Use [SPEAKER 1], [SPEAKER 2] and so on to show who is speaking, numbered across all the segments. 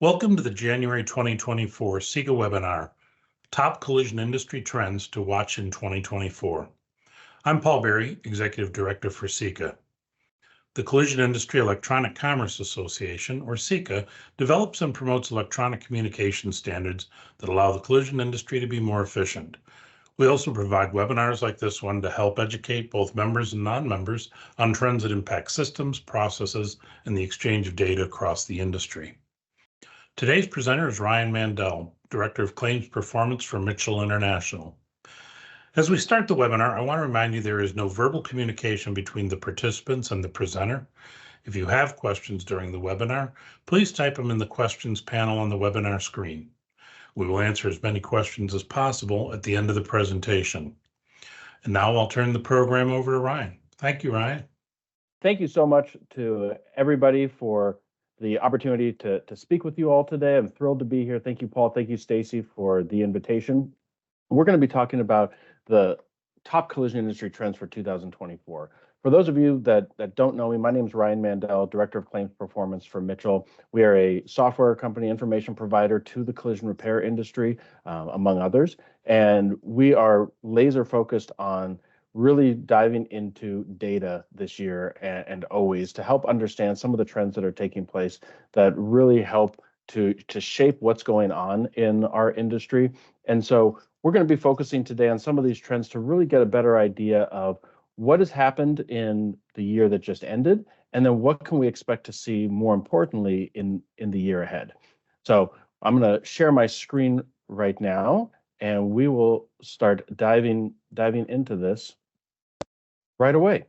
[SPEAKER 1] Welcome to the January 2024 CIECA webinar, Top Collision Industry Trends to Watch in 2024. I'm Paul Berry, Executive Director for CIECA. The Collision Industry Electronic Commerce Association, or CIECA, develops and promotes electronic communication standards that allow the collision industry to be more efficient. We also provide webinars like this one to help educate both members and non-members on trends that impact systems, processes, and the exchange of data across the industry. Today's presenter is Ryan Mandell, Director of Claims Performance for Mitchell International. As we start the webinar, I want to remind you there is no verbal communication between the participants and the presenter. If you have questions during the webinar, please type them in the questions panel on the webinar screen. We will answer as many questions as possible at the end of the presentation. And now I'll turn the program over to Ryan. Thank you, Ryan.
[SPEAKER 2] Thank you so much to everybody for the opportunity to speak with you all today. I'm thrilled to be here. Thank you, Paul. Thank you, Stacy, for the invitation. We're going to be talking about the top collision industry trends for 2024. For those of you that don't know me, my name is Ryan Mandell, Director of Claims Performance for Mitchell. We are a software company information provider to the collision repair industry, among others. And we are laser focused on really diving into data this year and always to help understand some of the trends that are taking place that really help to shape what's going on in our industry. And so we're going to be focusing today on some of these trends to really get a better idea of what has happened in the year that just ended, and then what can we expect to see more importantly in the year ahead. So I'm going to share my screen right now, and we will start diving into this right away.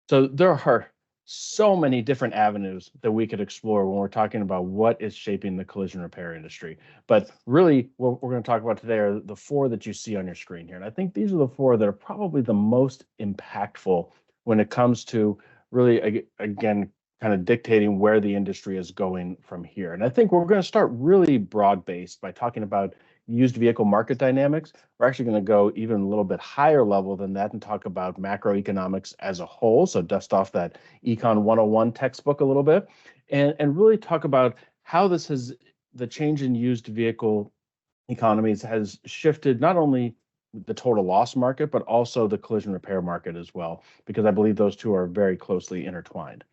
[SPEAKER 2] So there are so many different avenues that we could explore when we're talking about what is shaping the collision repair industry. But really, what we're going to talk about today are the four that you see on your screen here. And I think these are the four that are probably the most impactful when it comes to really, again, kind of dictating where the industry is going from here. And I think we're going to start really broad-based by talking about used vehicle market dynamics. We're actually going to go even a little bit higher level than that and talk about macroeconomics as a whole. So dust off that Econ 101 textbook a little bit and really talk about how the change in used vehicle economies has shifted not only the total loss market, but also the collision repair market as well, because I believe those two are very closely intertwined.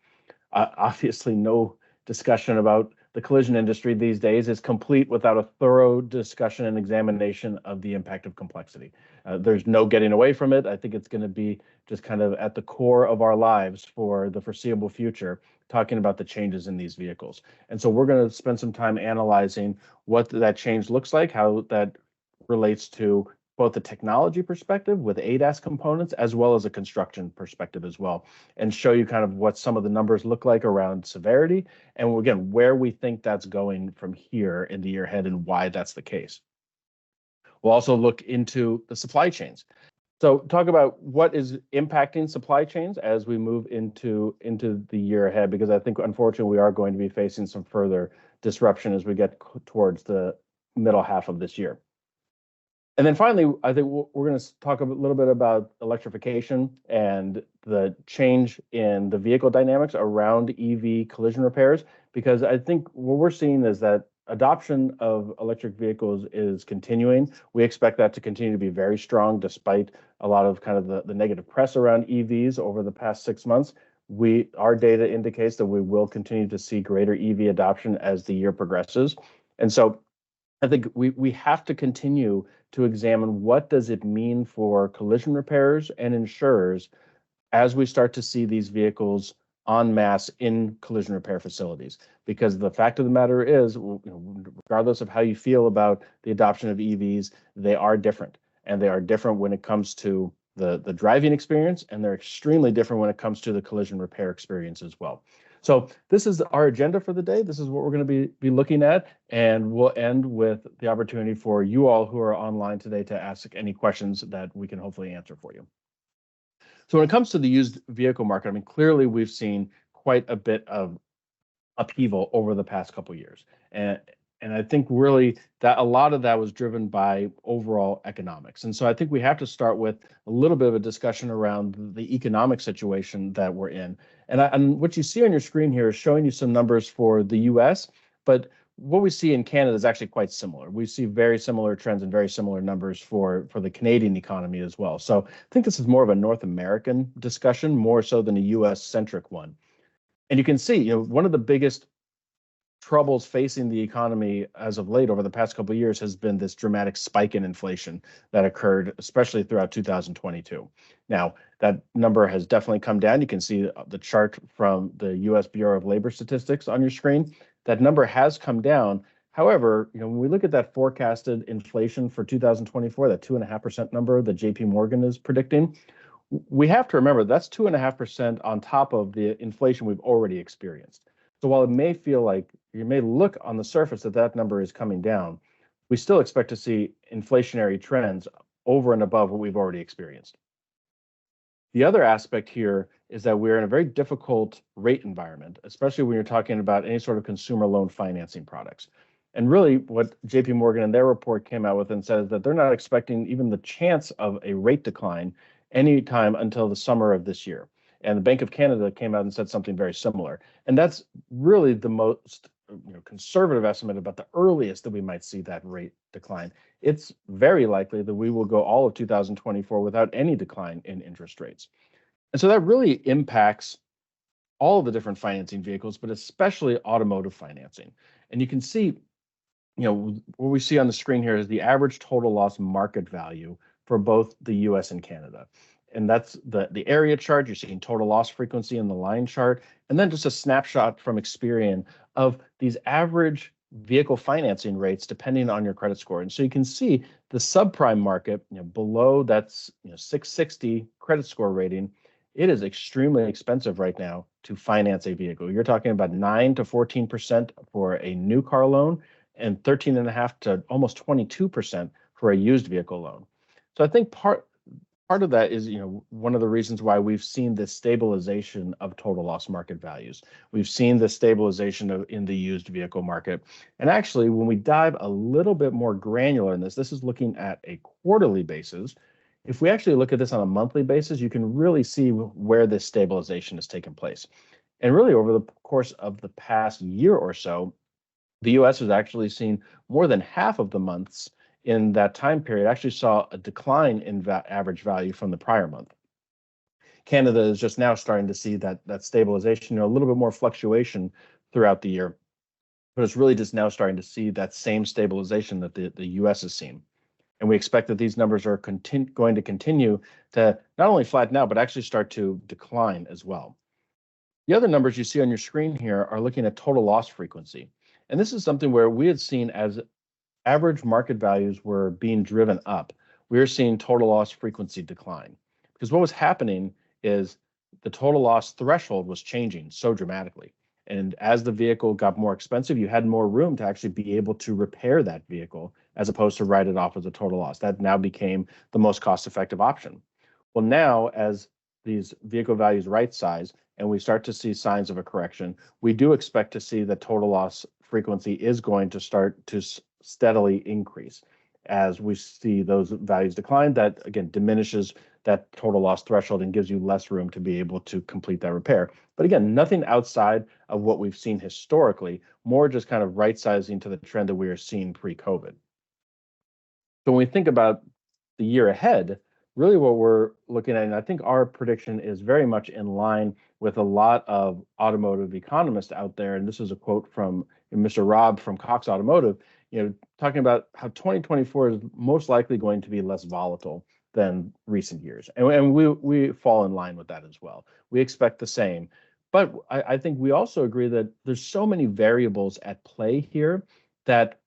[SPEAKER 2] Obviously, no discussion about the collision industry these days is complete without a thorough discussion and examination of the impact of complexity. There's no getting away from it. I think it's going to be just kind of at the core of our lives for the foreseeable future, talking about the changes in these vehicles. And so we're going to spend some time analyzing what that change looks like, how that relates to both the technology perspective with ADAS components, as well as a construction perspective as well, and show you kind of what some of the numbers look like around severity, and again, where we think that's going from here in the year ahead and why that's the case. We'll also look into the supply chains. So talk about what is impacting supply chains as we move into the year ahead, because I think, unfortunately, we are going to be facing some further disruption as we get towards the middle half of this year. And then finally, I think we're going to talk a little bit about electrification and the change in the vehicle dynamics around EV collision repairs, because I think what we're seeing is that adoption of electric vehicles is continuing. We expect that to continue to be very strong, despite a lot of kind of the negative press around EVs over the past 6 months. Our data indicates that we will continue to see greater EV adoption as the year progresses. And so I think we have to continue to examine what does it mean for collision repairers and insurers as we start to see these vehicles en masse in collision repair facilities. Because the fact of the matter is, regardless of how you feel about the adoption of EVs, they are different. And they are different when it comes to the driving experience, and they're extremely different when it comes to the collision repair experience as well. So this is our agenda for the day. This is what we're going to be looking at, and we'll end with the opportunity for you all who are online today to ask any questions that we can hopefully answer for you. So when it comes to the used vehicle market, I mean, clearly we've seen quite a bit of upheaval over the past couple of years. And I think really that a lot of that was driven by overall economics. And so I think we have to start with a little bit of a discussion around the economic situation that we're in. And what you see on your screen here is showing you some numbers for the US, but what we see in Canada is actually quite similar. We see very similar trends and very similar numbers for the Canadian economy as well. So I think this is more of a North American discussion, more so than a US centric one. And you can see, one of the biggest troubles facing the economy as of late over the past couple of years has been this dramatic spike in inflation that occurred, especially throughout 2022. Now, that number has definitely come down. You can see the chart from the US Bureau of Labor Statistics on your screen. That number has come down. However, when we look at that forecasted inflation for 2024, that 2.5% number that JP Morgan is predicting, we have to remember that's 2.5% on top of the inflation we've already experienced. So while it may feel like you may look on the surface that number is coming down, we still expect to see inflationary trends over and above what we've already experienced. The other aspect here is that we're in a very difficult rate environment, especially when you're talking about any sort of consumer loan financing products. And really what JP Morgan in their report came out with and said that they're not expecting even the chance of a rate decline anytime until the summer of this year. And the Bank of Canada came out and said something very similar. And that's really the most conservative estimate about the earliest that we might see that rate decline. It's very likely that we will go all of 2024 without any decline in interest rates. And so that really impacts all of the different financing vehicles, but especially automotive financing. And you can see, what we see on the screen here is the average total loss market value for both the US and Canada. And that's the area chart. You're seeing total loss frequency in the line chart, and then just a snapshot from Experian of these average vehicle financing rates depending on your credit score. And so you can see the subprime market, below that's 660 credit score rating, it is extremely expensive right now to finance a vehicle. You're talking about 9 to 14% for a new car loan and 13.5 to almost 22% for a used vehicle loan. So I think part of that is, one of the reasons why we've seen this stabilization of total loss market values. We've seen the stabilization in the used vehicle market. And actually, when we dive a little bit more granular in this is looking at a quarterly basis. If we actually look at this on a monthly basis, you can really see where this stabilization has taken place. And really over the course of the past year or so, the US has actually seen more than half of the months in that time period actually saw a decline in average value from the prior month. Canada is just now starting to see that stabilization, a little bit more fluctuation throughout the year, but it's really just now starting to see that same stabilization that the US has seen. And we expect that these numbers are going to continue to not only flatten out, but actually start to decline as well. The other numbers you see on your screen here are looking at total loss frequency. And this is something where we had seen as average market values were being driven up, we were seeing total loss frequency decline. Because what was happening is the total loss threshold was changing so dramatically. And as the vehicle got more expensive, you had more room to actually be able to repair that vehicle as opposed to write it off as a total loss. That now became the most cost-effective option. Well, now as these vehicle values right size and we start to see signs of a correction, we do expect to see that total loss frequency is going to start to steadily increase as we see those values decline. That again diminishes that total loss threshold and gives you less room to be able to complete that repair. But again, nothing outside of what we've seen historically, more just kind of right sizing to the trend that we are seeing pre-COVID. So when we think about the year ahead, really what we're looking at, and I think our prediction is very much in line with a lot of automotive economists out there, and this is a quote from Mr. Rob from Cox Automotive, talking about how 2024 is most likely going to be less volatile than recent years. And we fall in line with that as well. We expect the same. But I think we also agree that there's so many variables at play here that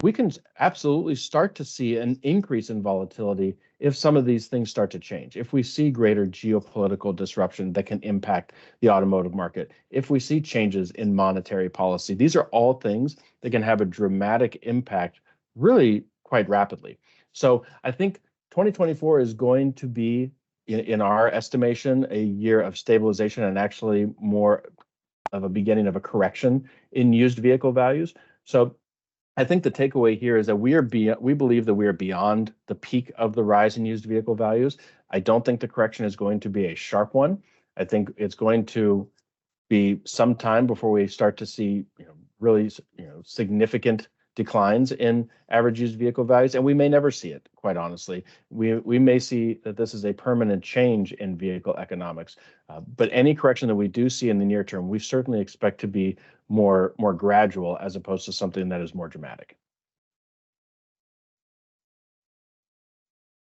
[SPEAKER 2] we can absolutely start to see an increase in volatility if some of these things start to change. If we see greater geopolitical disruption that can impact the automotive market, if we see changes in monetary policy, these are all things that can have a dramatic impact really quite rapidly. So I think 2024 is going to be, in our estimation, a year of stabilization and actually more of a beginning of a correction in used vehicle values. So I think the takeaway here is that we believe that we are beyond the peak of the rise in used vehicle values. I don't think the correction is going to be a sharp one. I think it's going to be some time before we start to see really significant declines in average used vehicle values, and we may never see it, quite honestly. We may see that this is a permanent change in vehicle economics, but any correction that we do see in the near term, we certainly expect to be more gradual as opposed to something that is more dramatic.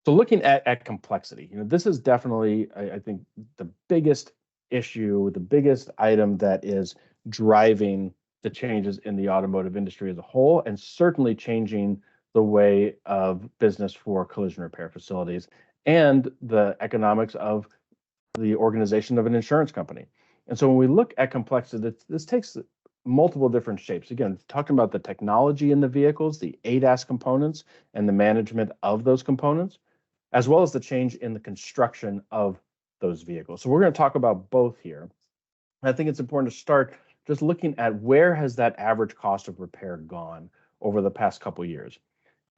[SPEAKER 2] So looking at complexity, this is definitely, I think, the biggest issue, the biggest item that is driving the changes in the automotive industry as a whole, and certainly changing the way of business for collision repair facilities and the economics of the organization of an insurance company. And so when we look at complexity, this takes multiple different shapes. Again, talking about the technology in the vehicles, the ADAS components, and the management of those components, as well as the change in the construction of those vehicles. So we're going to talk about both here. I think it's important to start just looking at where has that average cost of repair gone over the past couple of years.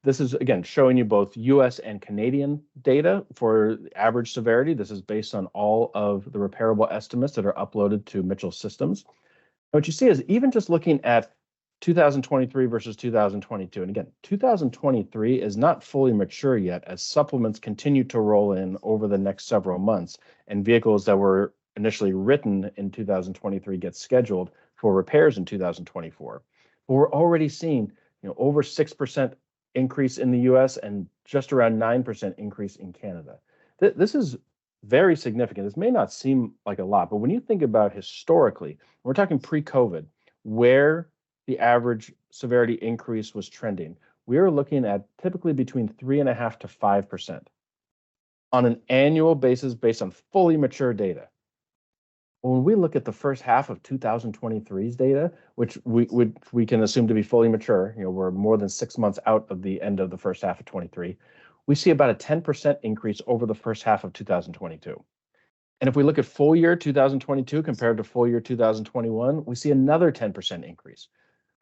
[SPEAKER 2] This is, again, showing you both US and Canadian data for average severity. This is based on all of the repairable estimates that are uploaded to Mitchell Systems. And what you see is even just looking at 2023 versus 2022. And again, 2023 is not fully mature yet as supplements continue to roll in over the next several months, and vehicles that were initially written in 2023 get scheduled for repairs in 2024. But we're already seeing over 6% increase in the US and just around 9% increase in Canada. This is very significant. This may not seem like a lot, but when you think about historically, we're talking pre-COVID, where the average severity increase was trending, we are looking at typically between 3.5% to 5% on an annual basis based on fully mature data. When we look at the first half of 2023's data, which we can assume to be fully mature, we're more than 6 months out of the end of the first half of 23, we see about a 10% increase over the first half of 2022. And if we look at full year 2022 compared to full year 2021, we see another 10% increase.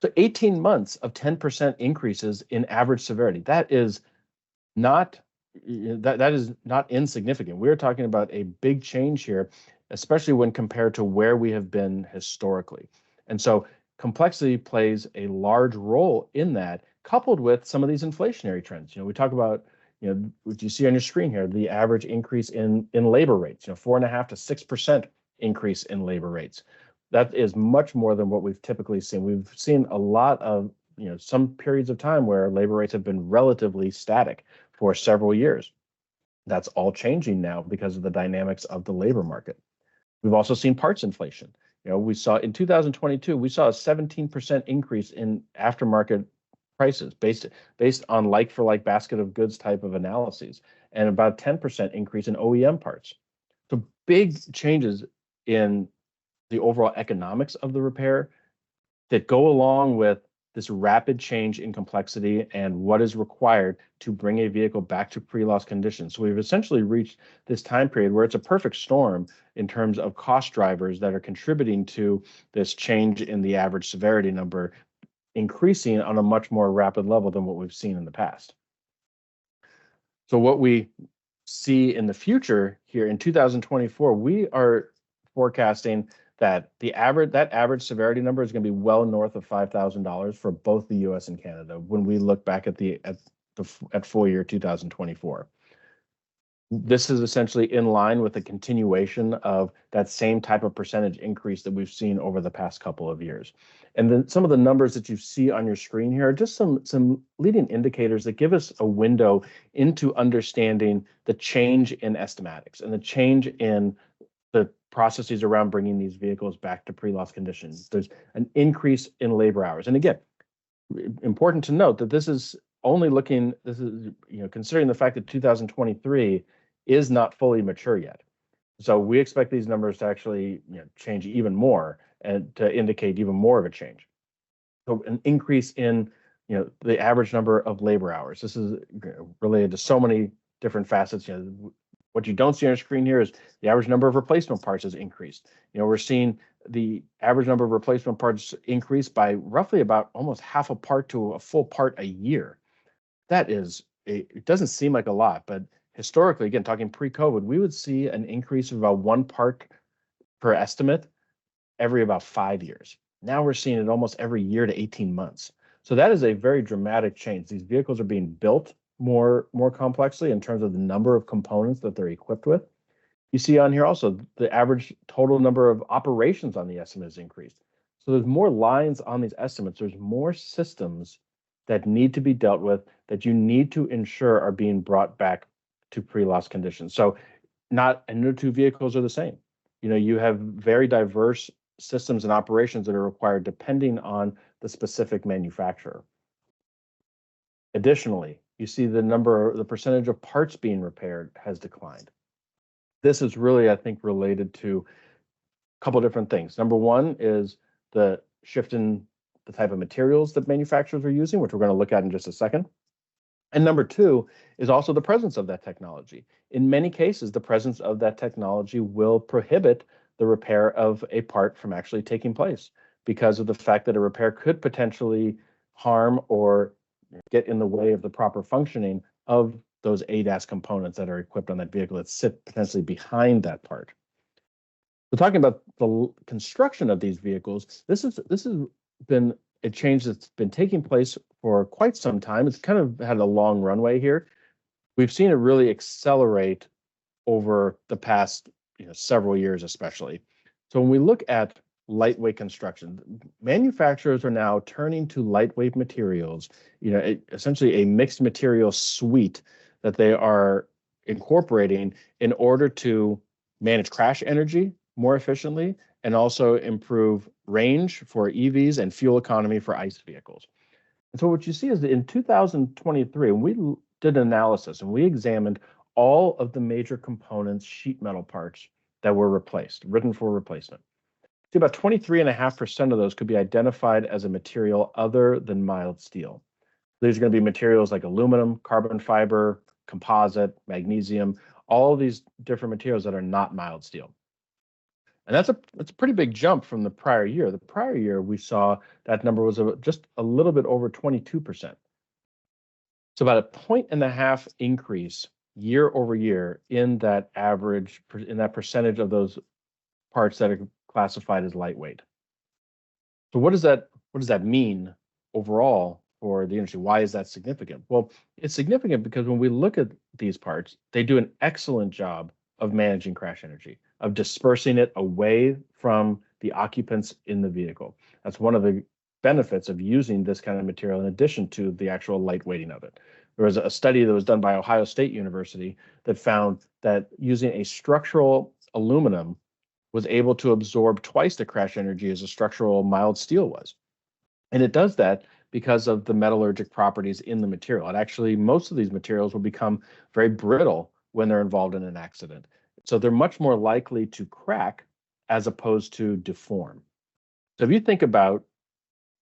[SPEAKER 2] So 18 months of 10% increases in average severity. That is not insignificant. We're talking about a big change here, especially when compared to where we have been historically. And so complexity plays a large role in that, coupled with some of these inflationary trends. We talk about, what you see on your screen here, the average increase in labor rates, 4.5% to 6% increase in labor rates. That is much more than what we've typically seen. We've seen a lot of, some periods of time where labor rates have been relatively static for several years. That's all changing now because of the dynamics of the labor market. We've also seen parts inflation. We saw in 2022, we saw a 17% increase in aftermarket prices based on like-for-like basket of goods type of analyses, and about 10% increase in OEM parts. So big changes in the overall economics of the repair that go along with this rapid change in complexity and what is required to bring a vehicle back to pre-loss conditions. So we've essentially reached this time period where it's a perfect storm in terms of cost drivers that are contributing to this change in the average severity number, increasing on a much more rapid level than what we've seen in the past. So what we see in the future here in 2024, we are forecasting that that average severity number is going to be well north of $5,000 for both the U.S. and Canada when we look back at full year 2024. This is essentially in line with the continuation of that same type of percentage increase that we've seen over the past couple of years. And then some of the numbers that you see on your screen here are just some leading indicators that give us a window into understanding the change in estimatics and the change in the processes around bringing these vehicles back to pre-loss conditions. There's an increase in labor hours. And again, important to note that this is considering the fact that 2023 is not fully mature yet. So we expect these numbers to actually change even more and to indicate even more of a change. So an increase in the average number of labor hours. This is related to so many different facets. What you don't see on your screen here is the average number of replacement parts has increased. We're seeing the average number of replacement parts increase by roughly about almost half a part to a full part a year. It doesn't seem like a lot, but historically, again, talking pre-COVID, we would see an increase of about 1 part per estimate every about 5 years. Now we're seeing it almost every year to 18 months. So that is a very dramatic change. These vehicles are being built more complexly in terms of the number of components that they're equipped with. You see on here also the average total number of operations on the estimate has increased. So there's more lines on these estimates. There's more systems that need to be dealt with that you need to ensure are being brought back to pre-loss conditions. So not and no two vehicles are the same. You have very diverse systems and operations that are required depending on the specific manufacturer. Additionally, you see the percentage of parts being repaired has declined. This is really, I think, related to a couple of different things. Number one is the shift in the type of materials that manufacturers are using, which we're going to look at in just a second. And number two is also the presence of that technology. In many cases, the presence of that technology will prohibit the repair of a part from actually taking place because of the fact that a repair could potentially harm or get in the way of the proper functioning of those ADAS components that are equipped on that vehicle that sit potentially behind that part. So talking about the construction of these vehicles, this has been a change that's been taking place for quite some time. It's kind of had a long runway here. We've seen it really accelerate over the past several years, especially. So when we look at lightweight construction, manufacturers are now turning to lightweight materials, essentially a mixed material suite that they are incorporating in order to manage crash energy more efficiently and also improve range for EVs and fuel economy for ICE vehicles. And so what you see is that in 2023, when we did an analysis and we examined all of the major components, sheet metal parts that were replaced, written for replacement. See, about 23.5% of those could be identified as a material other than mild steel. These are going to be materials like aluminum, carbon fiber, composite, magnesium, all of these different materials that are not mild steel. And that's a pretty big jump from the prior year. The prior year, we saw that number was just a little bit over 22%. So about a 1.5 increase year over year in that average, in that percentage of those parts that are classified as lightweight. So what does that mean overall for the industry? Why is that significant? Well, it's significant because when we look at these parts, they do an excellent job of managing crash energy, of dispersing it away from the occupants in the vehicle. That's one of the benefits of using this kind of material in addition to the actual lightweighting of it. There was a study that was done by Ohio State University that found that using a structural aluminum was able to absorb twice the crash energy as a structural mild steel was. And it does that because of the metallurgic properties in the material. And actually, most of these materials will become very brittle when they're involved in an accident. So they're much more likely to crack as opposed to deform. So if you think about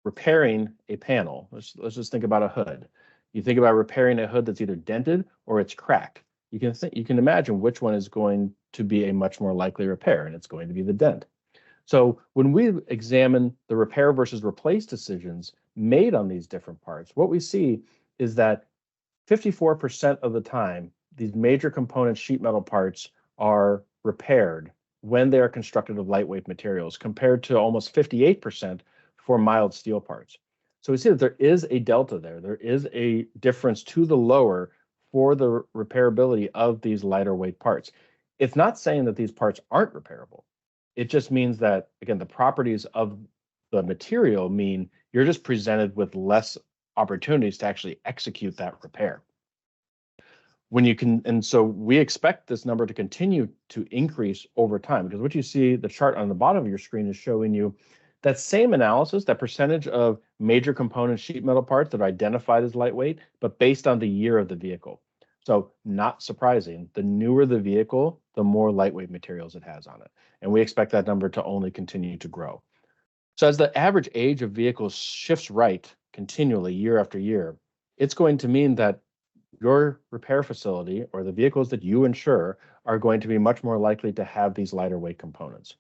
[SPEAKER 2] repairing a panel, let's just think about a hood. You think about repairing a hood that's either dented or it's cracked. You can imagine which one is going to be a much more likely repair, and it's going to be the dent. So when we examine the repair versus replace decisions made on these different parts, what we see is that 54% of the time, these major component sheet metal parts are repaired when they are constructed of lightweight materials, compared to almost 58% for mild steel parts. So we see that there is a delta there. There is a difference to the lower for the repairability of these lighter weight parts. It's not saying that these parts aren't repairable. It just means that, again, the properties of the material mean you're just presented with less opportunities to actually execute that repair. And so we expect this number to continue to increase over time, because what you see, the chart on the bottom of your screen is showing you that same analysis, that percentage of major component sheet metal parts that are identified as lightweight, but based on the year of the vehicle. So not surprising, the newer the vehicle, the more lightweight materials it has on it. And we expect that number to only continue to grow. So as the average age of vehicles shifts right continually year after year, it's going to mean that your repair facility or the vehicles that you insure are going to be much more likely to have these lighter weight components.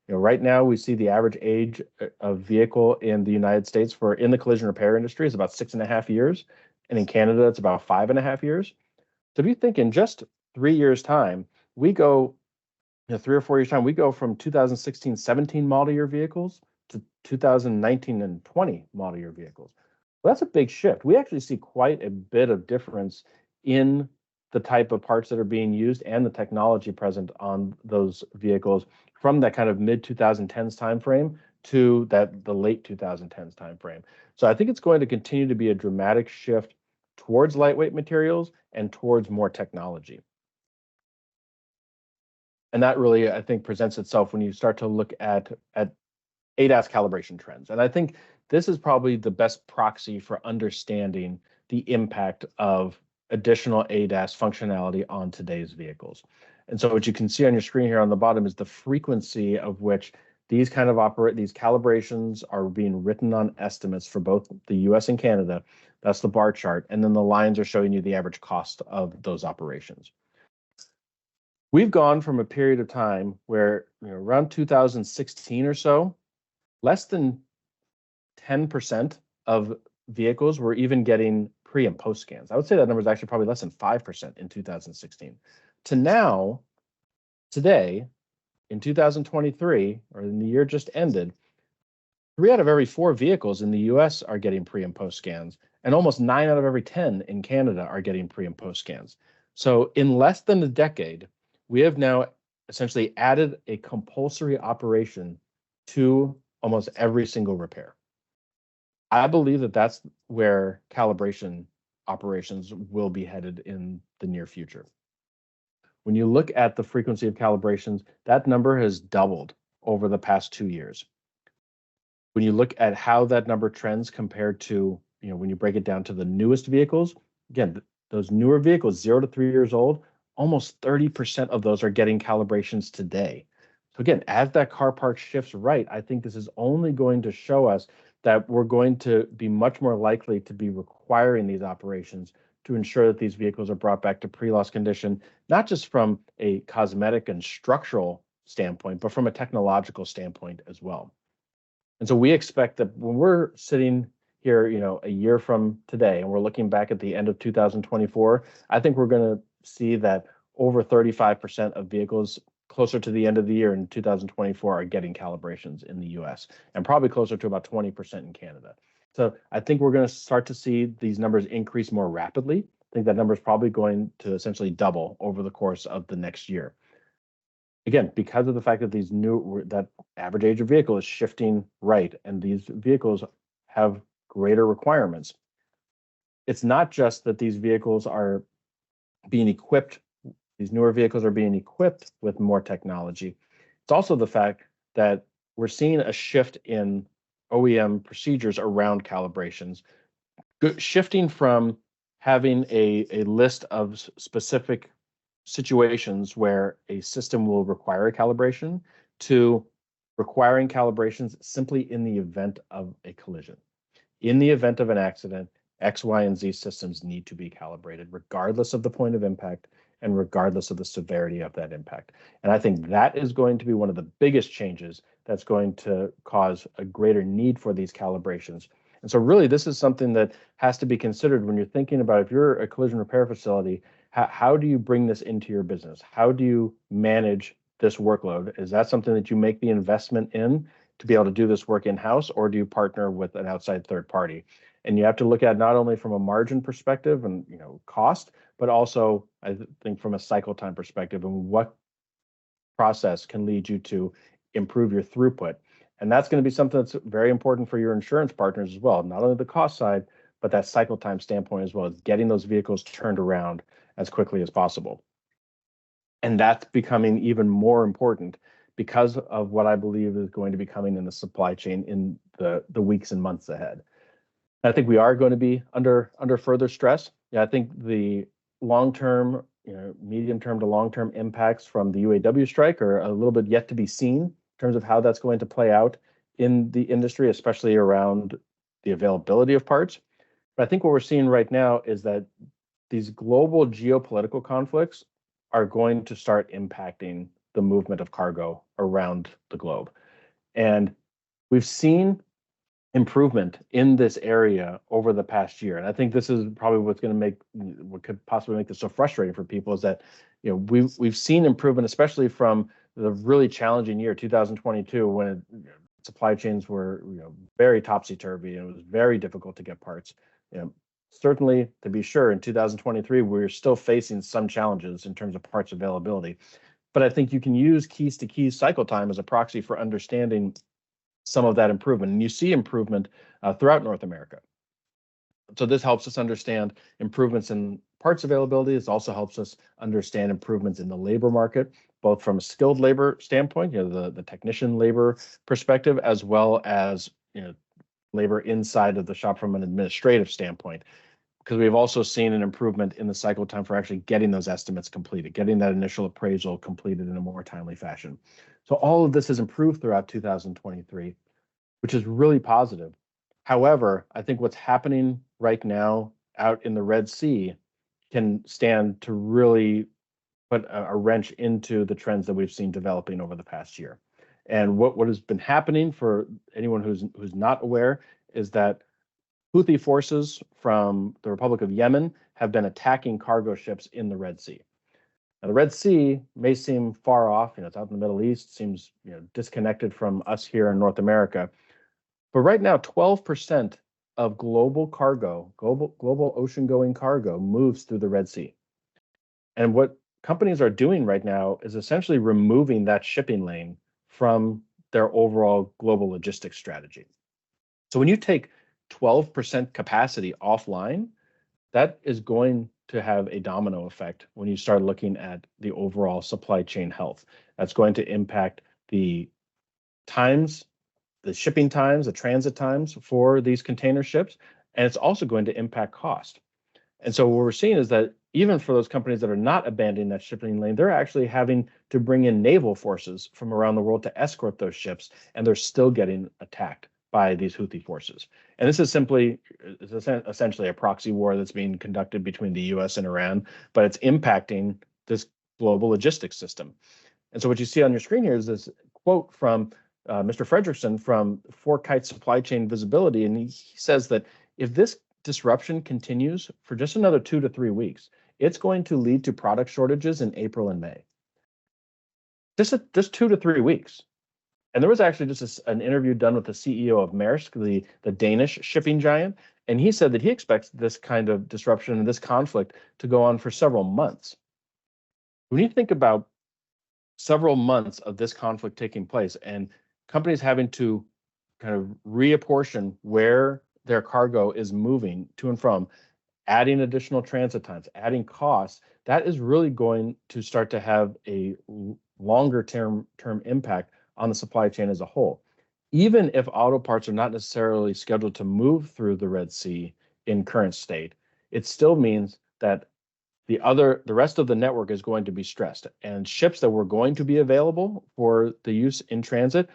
[SPEAKER 2] Right now we see the average age of vehicle in the United States in the collision repair industry is about 6.5 years. And in Canada, it's about 5.5 years. So if you think in just 3 years time, we go, 3 or 4 years time, we go from 2016, 17 model year vehicles to 2019 and 20 model year vehicles. Well, that's a big shift. We actually see quite a bit of difference in the type of parts that are being used and the technology present on those vehicles from that kind of mid 2010s timeframe to the late 2010s timeframe. So I think it's going to continue to be a dramatic shift towards lightweight materials and towards more technology. And that really, I think, presents itself when you start to look at ADAS calibration trends. And I think this is probably the best proxy for understanding the impact of additional ADAS functionality on today's vehicles. And so what you can see on your screen here on the bottom is the frequency of which these calibrations are being written on estimates for both the US and Canada. That's the bar chart. And then the lines are showing you the average cost of those operations. We've gone from a period of time where, around 2016 or so, less than 10% of vehicles were even getting pre and post scans. I would say that number is actually probably less than 5% in 2016. To now, today, in 2023, or in the year just ended, 3 out of every 4 vehicles in the US are getting pre and post scans, and almost 9 out of every 10 in Canada are getting pre and post scans. So in less than a decade, we have now essentially added a compulsory operation to almost every single repair. I believe that that's where calibration operations will be headed in the near future. When you look at the frequency of calibrations, that number has doubled over the past 2 years. When you look at how that number trends compared to, when you break it down to the newest vehicles, again, those newer vehicles, 0 to 3 years old, almost 30% of those are getting calibrations today. So again, as that car park shifts right, I think this is only going to show us that we're going to be much more likely to be requiring these operations to ensure that these vehicles are brought back to pre-loss condition, not just from a cosmetic and structural standpoint, but from a technological standpoint as well. And so we expect that when we're sitting here, a year from today, and we're looking back at the end of 2024, I think we're going to see that over 35% of vehicles closer to the end of the year in 2024 are getting calibrations in the US, and probably closer to about 20% in Canada. So I think we're going to start to see these numbers increase more rapidly. I think that number is probably going to essentially double over the course of the next year. Again, because of the fact that that average age of vehicle is shifting right, and these vehicles have greater requirements. It's not just that these vehicles are being equipped, these newer vehicles are being equipped with more technology. It's also the fact that we're seeing a shift in OEM procedures around calibrations, shifting from having a list of specific situations where a system will require a calibration to requiring calibrations simply in the event of a collision. In the event of an accident, X, Y, and Z systems need to be calibrated regardless of the point of impact and regardless of the severity of that impact. And I think that is going to be one of the biggest changes that's going to cause a greater need for these calibrations. And so really, this is something that has to be considered when you're thinking about, if you're a collision repair facility, how do you bring this into your business? How do you manage this workload? Is that something that you make the investment in to be able to do this work in-house, or do you partner with an outside third party? And you have to look at not only from a margin perspective and cost, but also I think from a cycle time perspective and what process can lead you to improve your throughput. And that's going to be something that's very important for your insurance partners as well. Not only the cost side, but that cycle time standpoint as well, as getting those vehicles turned around as quickly as possible. And that's becoming even more important because of what I believe is going to be coming in the supply chain in the weeks and months ahead. I think we are going to be under further stress. I think the long-term, medium-term to long-term impacts from the UAW strike are a little bit yet to be seen in terms of how that's going to play out in the industry, especially around the availability of parts. But I think what we're seeing right now is that these global geopolitical conflicts are going to start impacting the movement of cargo around the globe. And we've seen improvement in this area over the past year. And I think this is probably what could possibly make this so frustrating for people, is that we've seen improvement, especially from the really challenging year 2022, when supply chains were very topsy-turvy, and it was very difficult to get parts. Certainly, to be sure, in 2023, we're still facing some challenges in terms of parts availability. But I think you can use keys to keys cycle time as a proxy for understanding some of that improvement. And you see improvement throughout North America. So this helps us understand improvements in parts availability. This also helps us understand improvements in the labor market, both from a skilled labor standpoint, the technician labor perspective, as well as labor inside of the shop from an administrative standpoint. Because we've also seen an improvement in the cycle time for actually getting those estimates completed, getting that initial appraisal completed in a more timely fashion. So all of this has improved throughout 2023, which is really positive. However, I think what's happening right now out in the Red Sea can stand to really put a wrench into the trends that we've seen developing over the past year. And what has been happening, for anyone who's not aware, is that Houthi forces from the Republic of Yemen have been attacking cargo ships in the Red Sea. Now, the Red Sea may seem far off, it's out in the Middle East, seems disconnected from us here in North America. But right now, 12% of global cargo, global ocean-going cargo, moves through the Red Sea. And what companies are doing right now is essentially removing that shipping lane from their overall global logistics strategy. So when you take 12% capacity offline, that is going to have a domino effect when you start looking at the overall supply chain health. That's going to impact the times, the shipping times, the transit times for these container ships, and it's also going to impact cost. And so what we're seeing is that even for those companies that are not abandoning that shipping lane, they're actually having to bring in naval forces from around the world to escort those ships, and they're still getting attacked by these Houthi forces. And this is essentially a proxy war that's being conducted between the US and Iran, but it's impacting this global logistics system. And so what you see on your screen here is this quote from Mr. Fredrickson from FourKite Supply Chain Visibility. And he says that if this disruption continues for just another 2 to 3 weeks, it's going to lead to product shortages in April and May. Just 2 to 3 weeks. And there was actually just an interview done with the CEO of Maersk, the Danish shipping giant, and he said that he expects this kind of disruption and this conflict to go on for several months. When you think about several months of this conflict taking place and companies having to kind of reapportion where their cargo is moving to and from, adding additional transit times, adding costs, that is really going to start to have a longer term impact on the supply chain as a whole. Even if auto parts are not necessarily scheduled to move through the Red Sea in current state, it still means that the rest of the network is going to be stressed, and ships that were going to be available for the use in transit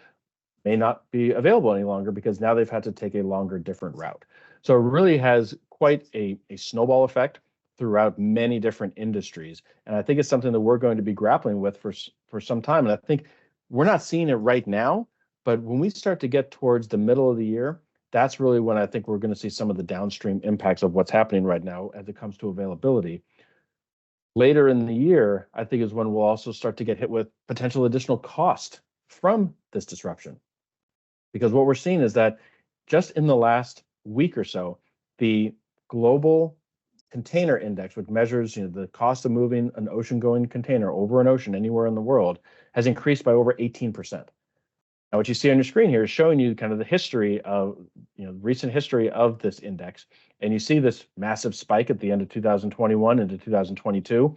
[SPEAKER 2] may not be available any longer because now they've had to take a longer, different route. So it really has quite a snowball effect throughout many different industries. And I think it's something that we're going to be grappling with for some time. And I think we're not seeing it right now, but when we start to get towards the middle of the year, that's really when I think we're going to see some of the downstream impacts of what's happening right now as it comes to availability. Later in the year, I think is when we'll also start to get hit with potential additional cost from this disruption. Because what we're seeing is that just in the last week or so, the global container index, which measures the cost of moving an ocean-going container over an ocean anywhere in the world, has increased by over 18%. Now, what you see on your screen here is showing you kind of the history of, recent history of this index. And you see this massive spike at the end of 2021 into 2022.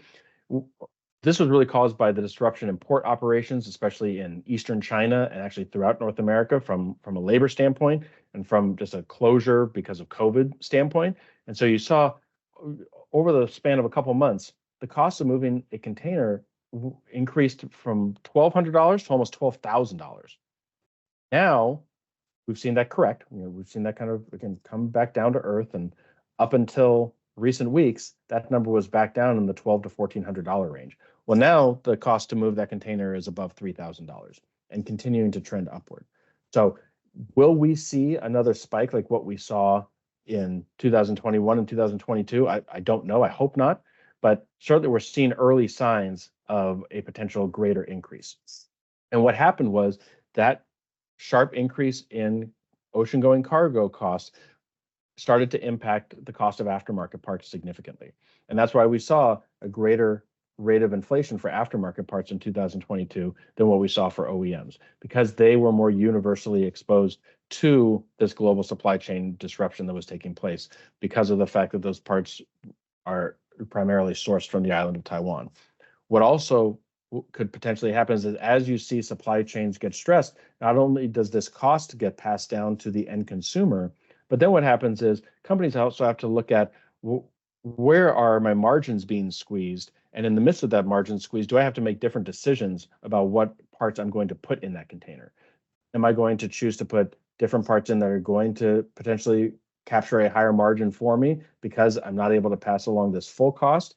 [SPEAKER 2] This was really caused by the disruption in port operations, especially in Eastern China and actually throughout North America from a labor standpoint and from just a closure because of COVID standpoint. And so you saw over the span of a couple of months, the cost of moving a container increased from $1,200 to almost $12,000. Now we've seen that correct. We've seen that kind of, again, come back down to earth. And up until recent weeks, that number was back down in the $1,200 to $1,400 range. Well, now the cost to move that container is above $3,000 and continuing to trend upward. So will we see another spike like what we saw in 2021 and 2022? I don't know. I hope not. But certainly we're seeing early signs of a potential greater increase. And what happened was that sharp increase in ocean-going cargo costs started to impact the cost of aftermarket parts significantly. And that's why we saw a greater rate of inflation for aftermarket parts in 2022 than what we saw for OEMs, because they were more universally exposed to this global supply chain disruption that was taking place because of the fact that those parts are primarily sourced from the island of Taiwan. What also could potentially happen is that as you see supply chains get stressed, not only does this cost get passed down to the end consumer, but then what happens is companies also have to look at, where are my margins being squeezed? And in the midst of that margin squeeze, do I have to make different decisions about what parts I'm going to put in that container? Am I going to choose to put different parts in that are going to potentially capture a higher margin for me because I'm not able to pass along this full cost?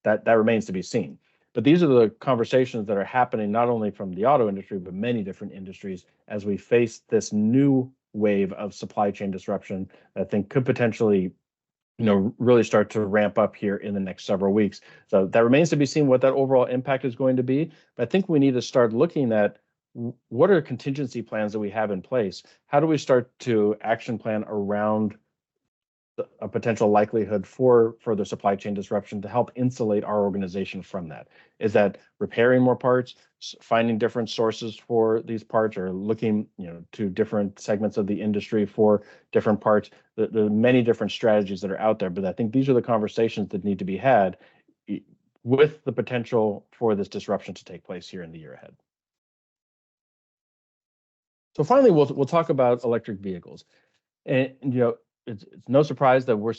[SPEAKER 2] That remains to be seen. But these are the conversations that are happening not only from the auto industry, but many different industries as we face this new wave of supply chain disruption that I think could potentially, really start to ramp up here in the next several weeks. So that remains to be seen what that overall impact is going to be. But I think we need to start looking at what are contingency plans that we have in place? How do we start to action plan around a potential likelihood for further supply chain disruption to help insulate our organization from that? Is that repairing more parts, finding different sources for these parts, or looking, to different segments of the industry for different parts? There are many different strategies that are out there, but I think these are the conversations that need to be had with the potential for this disruption to take place here in the year ahead. So finally, we'll talk about electric vehicles, and it's no surprise that we're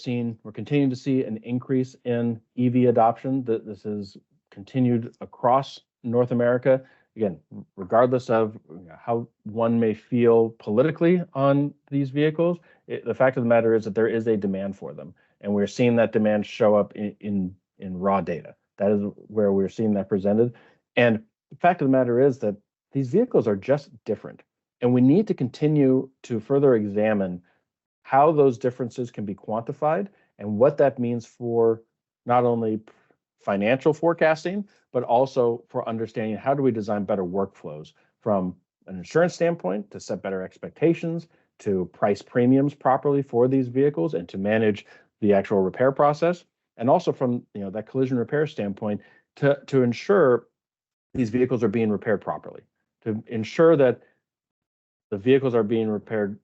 [SPEAKER 2] continuing to see an increase in EV adoption. That this is continued across North America. Again, regardless of how one may feel politically on these vehicles, the fact of the matter is that there is a demand for them, and we're seeing that demand show up in raw data. That is where we're seeing that presented. And the fact of the matter is that these vehicles are just different, and we need to continue to further examine how those differences can be quantified and what that means for not only financial forecasting, but also for understanding how do we design better workflows from an insurance standpoint to set better expectations, to price premiums properly for these vehicles, and to manage the actual repair process. And also from that collision repair standpoint to ensure these vehicles are being repaired properly, to ensure that the vehicles are being repaired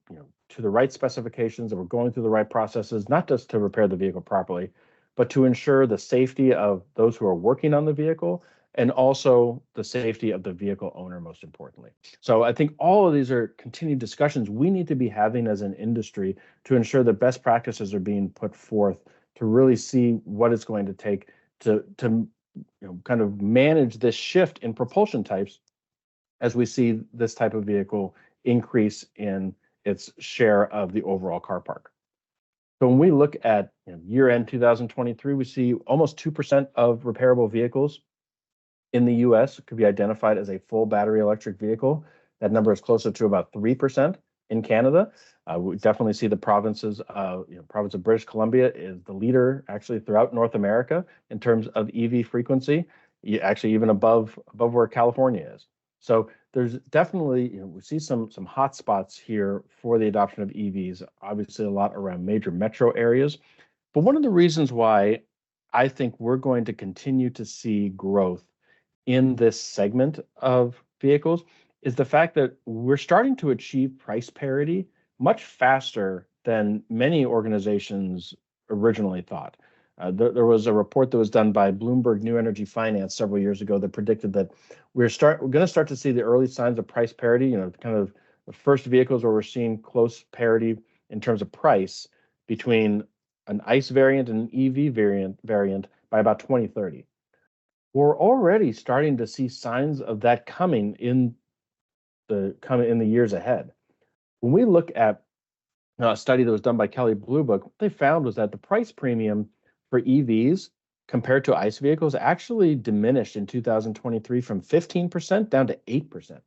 [SPEAKER 2] to the right specifications, that we're going through the right processes, not just to repair the vehicle properly, but to ensure the safety of those who are working on the vehicle and also the safety of the vehicle owner, most importantly. So I think all of these are continued discussions we need to be having as an industry to ensure that best practices are being put forth to really see what it's going to take to kind of manage this shift in propulsion types as we see this type of vehicle increase in its share of the overall car park. So when we look at year-end 2023, we see almost 2% of repairable vehicles in the US could be identified as a full battery electric vehicle. That number is closer to about 3% in Canada. We definitely see the province of British Columbia is the leader actually throughout North America in terms of EV frequency, actually even above where California is. So there's definitely, we see some hot spots here for the adoption of EVs, obviously a lot around major metro areas. But one of the reasons why I think we're going to continue to see growth in this segment of vehicles is the fact that we're starting to achieve price parity much faster than many organizations originally thought. There was a report that was done by Bloomberg New Energy Finance several years ago that predicted that we're going to start to see the early signs of price parity, kind of the first vehicles where we're seeing close parity in terms of price between an ICE variant and an EV variant by about 2030. We're already starting to see signs of that coming in the years ahead. When we look at a study that was done by Kelley Blue Book, what they found was that the price premium for EVs compared to ICE vehicles actually diminished in 2023 from 15% down to 8%.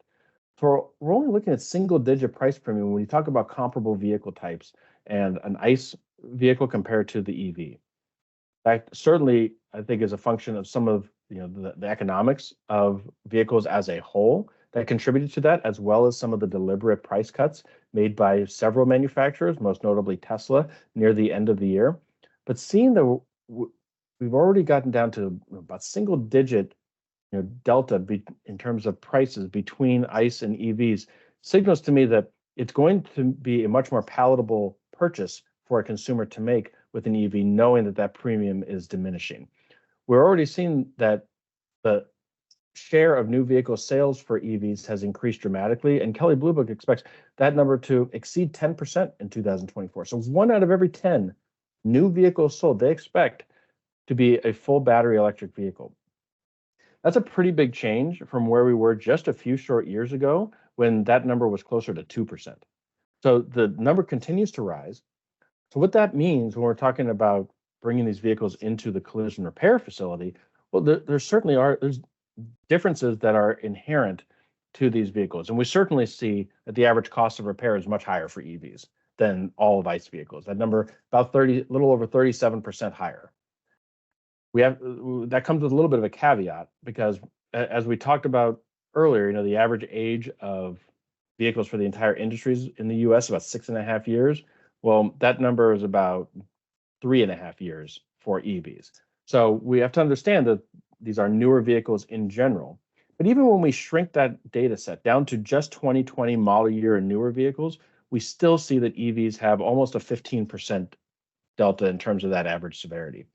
[SPEAKER 2] So we're only looking at single-digit price premium when you talk about comparable vehicle types and an ICE vehicle compared to the EV. That certainly, I think, is a function of some of the economics of vehicles as a whole, that contributed to that, as well as some of the deliberate price cuts made by several manufacturers, most notably Tesla, near the end of the year. But seeing that we've already gotten down to about single-digit delta in terms of prices between ICE and EVs signals to me that it's going to be a much more palatable purchase for a consumer to make with an EV, knowing that that premium is diminishing. We're already seeing that the share of new vehicle sales for EVs has increased dramatically, and Kelley Blue Book expects that number to exceed 10% in 2024. So 1 out of every 10 new vehicles sold, they expect to be a full battery electric vehicle. That's a pretty big change from where we were just a few short years ago when that number was closer to 2%. So the number continues to rise. So what that means when we're talking about bringing these vehicles into the collision repair facility, well, there certainly there's differences that are inherent to these vehicles. And we certainly see that the average cost of repair is much higher for EVs than all of ICE vehicles. That number about little over 37% higher. That comes with a little bit of a caveat because, as we talked about earlier, the average age of vehicles for the entire industries in the U.S. about 6.5 years. Well, that number is about 3.5 years for EVs. So we have to understand that these are newer vehicles in general. But even when we shrink that data set down to just 2020 model year and newer vehicles, we still see that EVs have almost a 15% delta in terms of that average severity.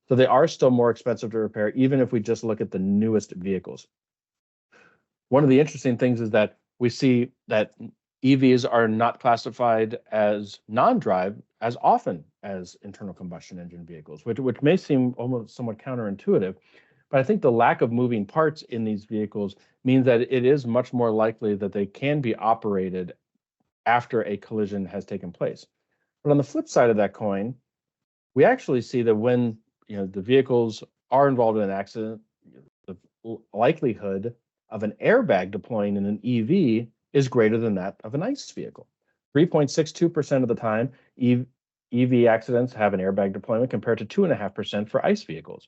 [SPEAKER 2] So they are still more expensive to repair, even if we just look at the newest vehicles. One of the interesting things is that we see that EVs are not classified as non-drive as often as internal combustion engine vehicles, which may seem almost somewhat counterintuitive. But I think the lack of moving parts in these vehicles means that it is much more likely that they can be operated after a collision has taken place. But on the flip side of that coin, we actually see that when the vehicles are involved in an accident, the likelihood of an airbag deploying in an EV is greater than that of an ICE vehicle. 3.62% of the time, EV accidents have an airbag deployment compared to 2.5% for ICE vehicles.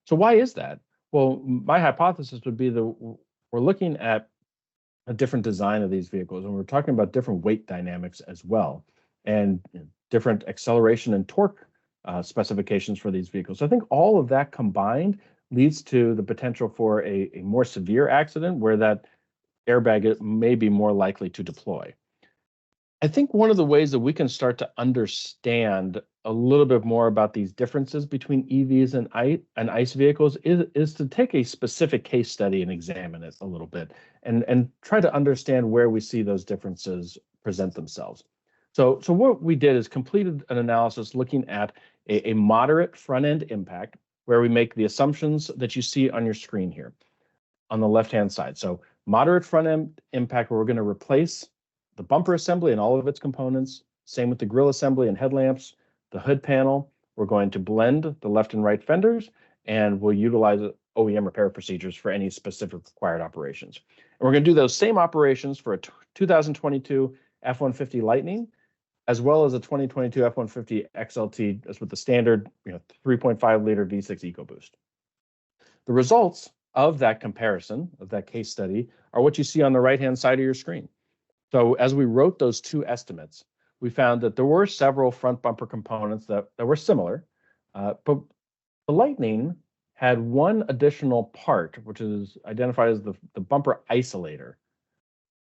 [SPEAKER 2] So why is that? Well, my hypothesis would be that we're looking at a different design of these vehicles, and we're talking about different weight dynamics as well, and different acceleration and torque specifications for these vehicles. So I think all of that combined leads to the potential for a more severe accident where that airbag may be more likely to deploy. I think one of the ways that we can start to understand a little bit more about these differences between EVs and ICE vehicles is to take a specific case study and examine it a little bit and try to understand where we see those differences present themselves. So what we did is completed an analysis looking at a moderate front-end impact where we make the assumptions that you see on your screen here on the left-hand side. So moderate front-end impact where we're going to replace the bumper assembly and all of its components, same with the grille assembly and headlamps, the hood panel. We're going to blend the left and right fenders, and we'll utilize OEM repair procedures for any specific required operations. And we're going to do those same operations for a 2022 F-150 Lightning, as well as a 2022 F-150 XLT, as with the standard 3.5-liter V6 EcoBoost. The results of that comparison, of that case study, are what you see on the right-hand side of your screen. So as we wrote those two estimates, we found that there were several front bumper components that were similar, but the Lightning had one additional part, which is identified as the bumper isolator,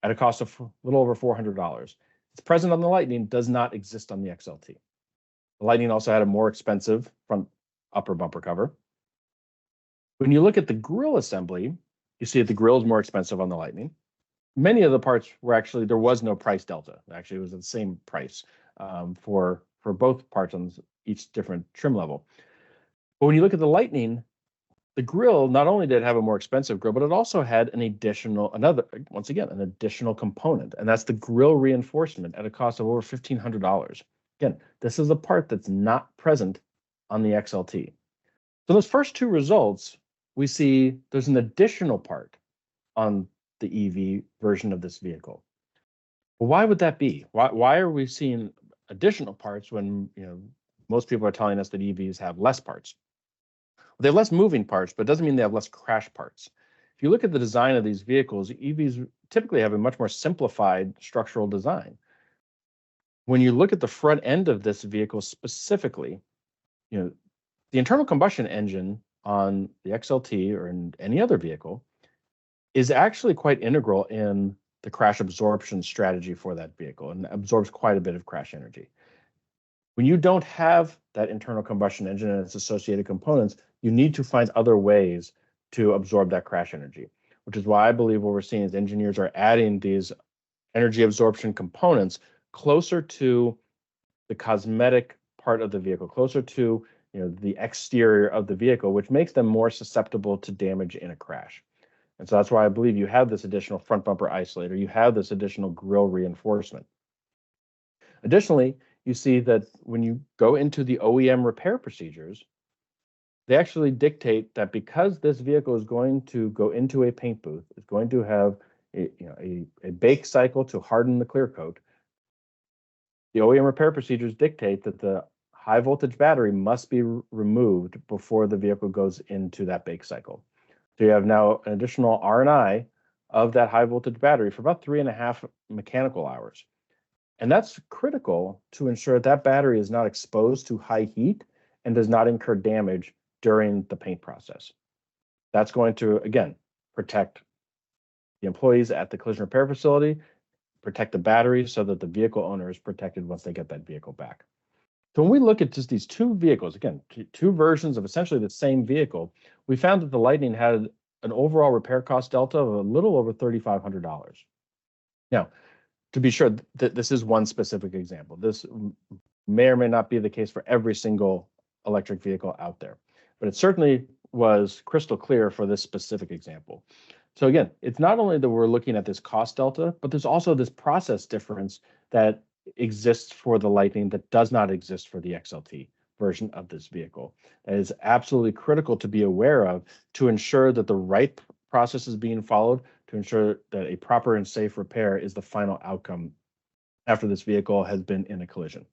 [SPEAKER 2] at a cost of a little over $400. It's present on the Lightning, does not exist on the XLT. The Lightning also had a more expensive front upper bumper cover. When you look at the grille assembly, you see that the grille is more expensive on the Lightning. Many of the parts were actually, there was no price delta. Actually, it was the same price for both parts on each different trim level. But when you look at the Lightning, the grille, not only did it have a more expensive grille, but it also had an additional component, and that's the grille reinforcement at a cost of over $1,500. Again, this is a part that's not present on the XLT. So those first two results, we see there's an additional part on the EV version of this vehicle. Well, why would that be? Why are we seeing additional parts when most people are telling us that EVs have less parts? They have less moving parts, but it doesn't mean they have less crash parts. If you look at the design of these vehicles, EVs typically have a much more simplified structural design. When you look at the front end of this vehicle specifically, the internal combustion engine on the XLT or in any other vehicle is actually quite integral in the crash absorption strategy for that vehicle and absorbs quite a bit of crash energy. When you don't have that internal combustion engine and its associated components, you need to find other ways to absorb that crash energy, which is why I believe what we're seeing is engineers are adding these energy absorption components closer to the cosmetic part of the vehicle, closer to the exterior of the vehicle, which makes them more susceptible to damage in a crash. And so that's why I believe you have this additional front bumper isolator, you have this additional grille reinforcement. Additionally, you see that when you go into the OEM repair procedures, they actually dictate that because this vehicle is going to go into a paint booth, it's going to have a bake cycle to harden the clear coat, the OEM repair procedures dictate that the high voltage battery must be removed before the vehicle goes into that bake cycle. So you have now an additional R&I of that high voltage battery for about 3.5 mechanical hours. And that's critical to ensure that battery is not exposed to high heat and does not incur damage during the paint process. That's going to, again, protect the employees at the collision repair facility, protect the battery so that the vehicle owner is protected once they get that vehicle back. So when we look at just these two vehicles, again, two versions of essentially the same vehicle, we found that the Lightning had an overall repair cost delta of a little over $3,500. Now, to be sure, this is one specific example. This may or may not be the case for every single electric vehicle out there, but it certainly was crystal clear for this specific example. So again, it's not only that we're looking at this cost delta, but there's also this process difference that exists for the Lightning that does not exist for the XLT version of this vehicle. That is absolutely critical to be aware of to ensure that the right process is being followed, to ensure that a proper and safe repair is the final outcome after this vehicle has been in a collision.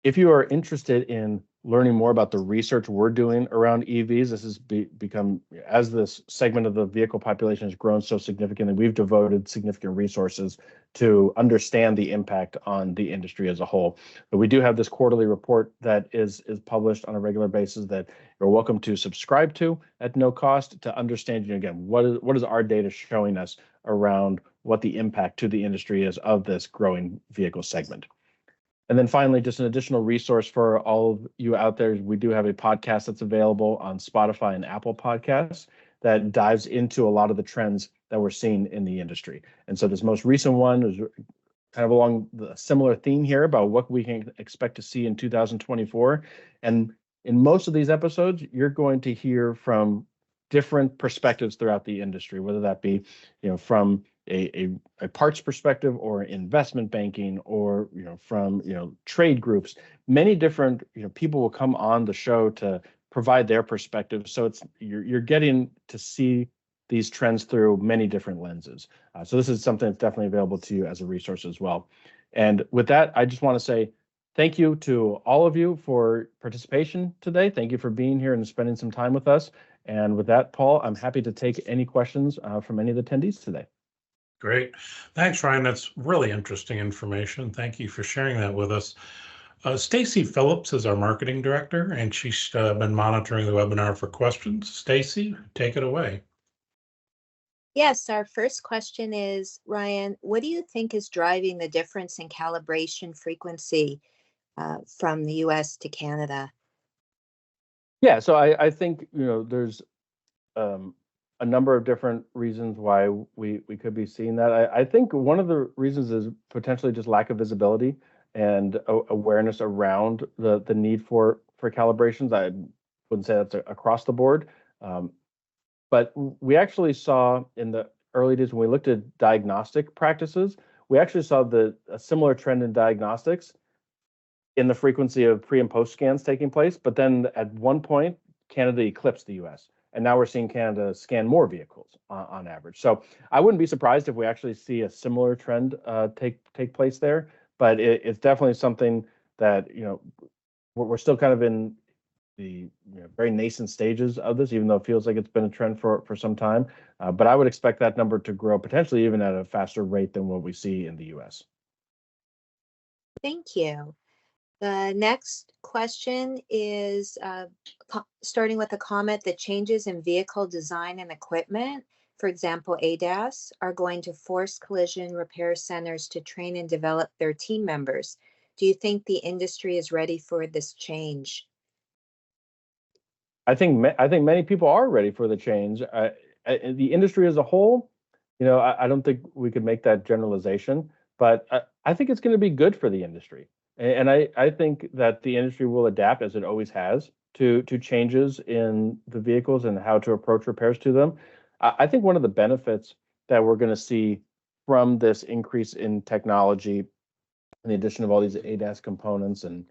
[SPEAKER 2] If you are interested in learning more about the research we're doing around EVs, this has become, as this segment of the vehicle population has grown so significantly, we've devoted significant resources to understand the impact on the industry as a whole. But we do have this quarterly report that is published on a regular basis that you're welcome to subscribe to at no cost to understand, again, what is our data showing us around what the impact to the industry is of this growing vehicle segment. And then finally, just an additional resource for all of you out there, we do have a podcast that's available on Spotify and Apple Podcasts that dives into a lot of the trends that we're seeing in the industry. And so this most recent one is kind of along the similar theme here about what we can expect to see in 2024. And in most of these episodes, you're going to hear from different perspectives throughout the industry, whether that be, from a parts perspective or investment banking or, from, trade groups. Many different, people will come on the show to provide their perspective. So you're getting to see these trends through many different lenses. So this is something that's definitely available to you as a resource as well. And with that, I just want to say thank you to all of you for participation today. Thank you for being here and spending some time with us. And with that, Paul, I'm happy to take any questions from any of the attendees today.
[SPEAKER 1] Great. Thanks, Ryan. That's really interesting information. Thank you for sharing that with us. Stacy Phillips is our marketing director, and she's been monitoring the webinar for questions. Stacy, take it away.
[SPEAKER 3] Yes, our first question is, Ryan, what do you think is driving the difference in calibration frequency from the US to Canada?
[SPEAKER 2] Yeah, so I think, there's a number of different reasons why we could be seeing that. I think one of the reasons is potentially just lack of visibility and awareness around the need for calibrations. I wouldn't say that's across the board, but we actually saw in the early days when we looked at diagnostic practices, we actually saw a similar trend in diagnostics in the frequency of pre and post scans taking place. But then at one point, Canada eclipsed the US. And now we're seeing Canada scan more vehicles on average. So I wouldn't be surprised if we actually see a similar trend take place there. But it's definitely something that, we're still kind of in very nascent stages of this, even though it feels like it's been a trend for some time. But I would expect that number to grow potentially even at a faster rate than what we see in the U.S.
[SPEAKER 3] Thank you. The next question is starting with a comment that changes in vehicle design and equipment, for example, ADAS, are going to force collision repair centers to train and develop their team members. Do you think the industry is ready for this change?
[SPEAKER 2] I think many people are ready for the change. The industry as a whole, I don't think we could make that generalization, but I think it's going to be good for the industry. And I think that the industry will adapt, as it always has, to changes in the vehicles and how to approach repairs to them. I think one of the benefits that we're going to see from this increase in technology and the addition of all these ADAS components and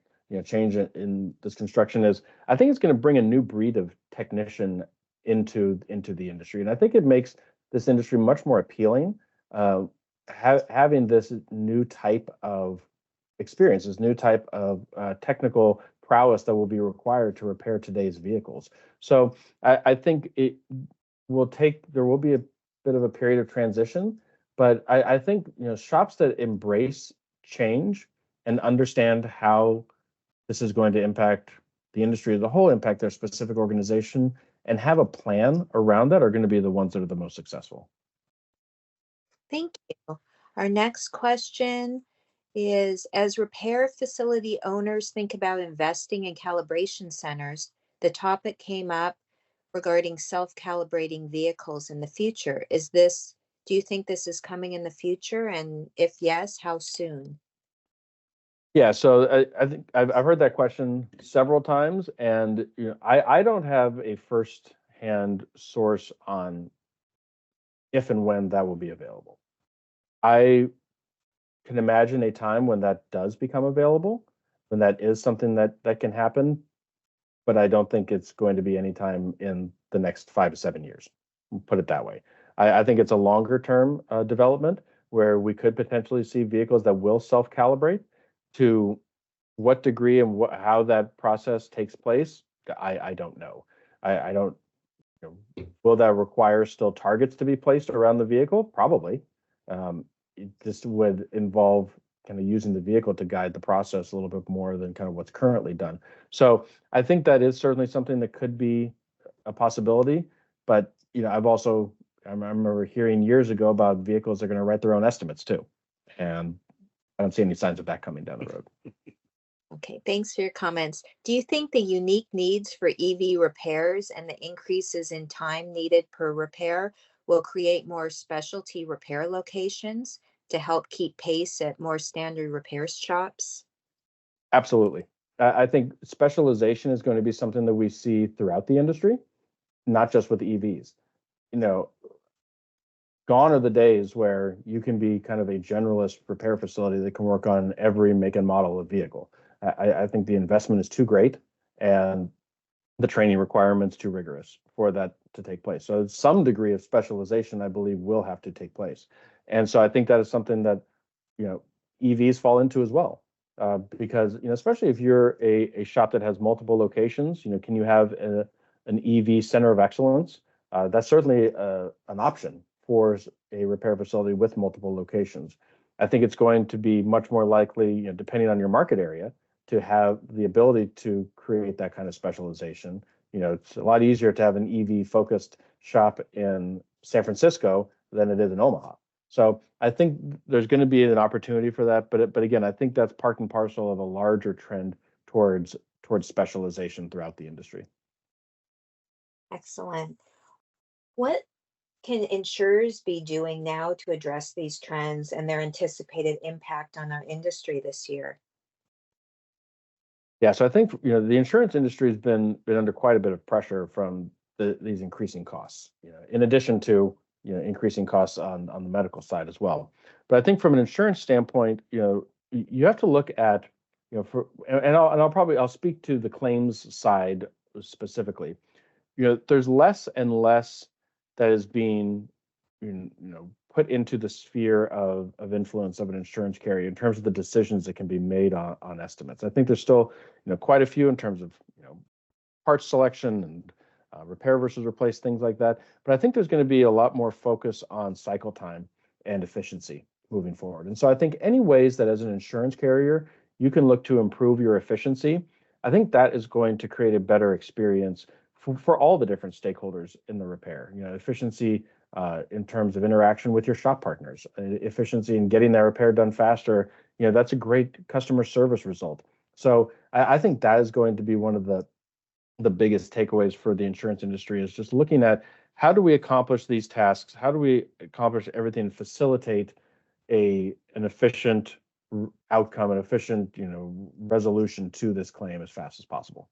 [SPEAKER 2] change in this construction is, I think it's going to bring a new breed of technician into the industry, and I think it makes this industry much more appealing. Having this new type of experience, this new type of technical prowess that will be required to repair today's vehicles. So I think there will be a bit of a period of transition, but I think shops that embrace change and understand how this is going to impact the industry as a whole, impact their specific organization, and have a plan around that are going to be the ones that are the most successful.
[SPEAKER 3] Thank you. Our next question is, as repair facility owners think about investing in calibration centers, the topic came up regarding self-calibrating vehicles in the future. Do you think this is coming in the future? And if yes, how soon?
[SPEAKER 2] Yeah, so I think I've heard that question several times, and I don't have a first-hand source on if and when that will be available. I can imagine a time when that does become available, when that is something that can happen, but I don't think it's going to be any time in the next 5 to 7 years. We'll put it that way. I think it's a longer-term development where we could potentially see vehicles that will self-calibrate. To what degree and how that process takes place, I don't know. I don't. Will that require still targets to be placed around the vehicle? Probably. This would involve kind of using the vehicle to guide the process a little bit more than kind of what's currently done. So I think that is certainly something that could be a possibility. But I remember hearing years ago about vehicles that are going to write their own estimates too, and I don't see any signs of that coming down the road.
[SPEAKER 3] Okay, thanks for your comments. Do you think the unique needs for EV repairs and the increases in time needed per repair will create more specialty repair locations to help keep pace at more standard repair shops?
[SPEAKER 2] Absolutely. I think specialization is going to be something that we see throughout the industry, not just with EVs. Gone are the days where you can be kind of a generalist repair facility that can work on every make and model of vehicle. I think the investment is too great and the training requirements too rigorous for that to take place. So some degree of specialization, I believe, will have to take place. And so I think that is something that, EVs fall into as well. Because, especially if you're a shop that has multiple locations, can you have an EV center of excellence? That's certainly an option for a repair facility with multiple locations. I think it's going to be much more likely, depending on your market area, to have the ability to create that kind of specialization. It's a lot easier to have an EV-focused shop in San Francisco than it is in Omaha. So I think there's going to be an opportunity for that. But again, I think that's part and parcel of a larger trend towards specialization throughout the industry.
[SPEAKER 3] Excellent. What can insurers be doing now to address these trends and their anticipated impact on our industry this year?
[SPEAKER 2] Yeah, so I think the insurance industry has been under quite a bit of pressure from these increasing costs. In addition to increasing costs on the medical side as well. But I think from an insurance standpoint, you have to look at I'll speak to the claims side specifically. There's less and less that is being put into the sphere of influence of an insurance carrier in terms of the decisions that can be made on estimates. I think there's still quite a few in terms of parts selection and repair versus replace, things like that. But I think there's going to be a lot more focus on cycle time and efficiency moving forward. And so I think any ways that as an insurance carrier, you can look to improve your efficiency, I think that is going to create a better experience for all the different stakeholders in the repair. Efficiency in terms of interaction with your shop partners, efficiency in getting that repair done faster. That's a great customer service result. So I think that is going to be one of the biggest takeaways for the insurance industry, is just looking at how do we accomplish these tasks? How do we accomplish everything and facilitate an efficient outcome, an efficient resolution to this claim as fast as possible.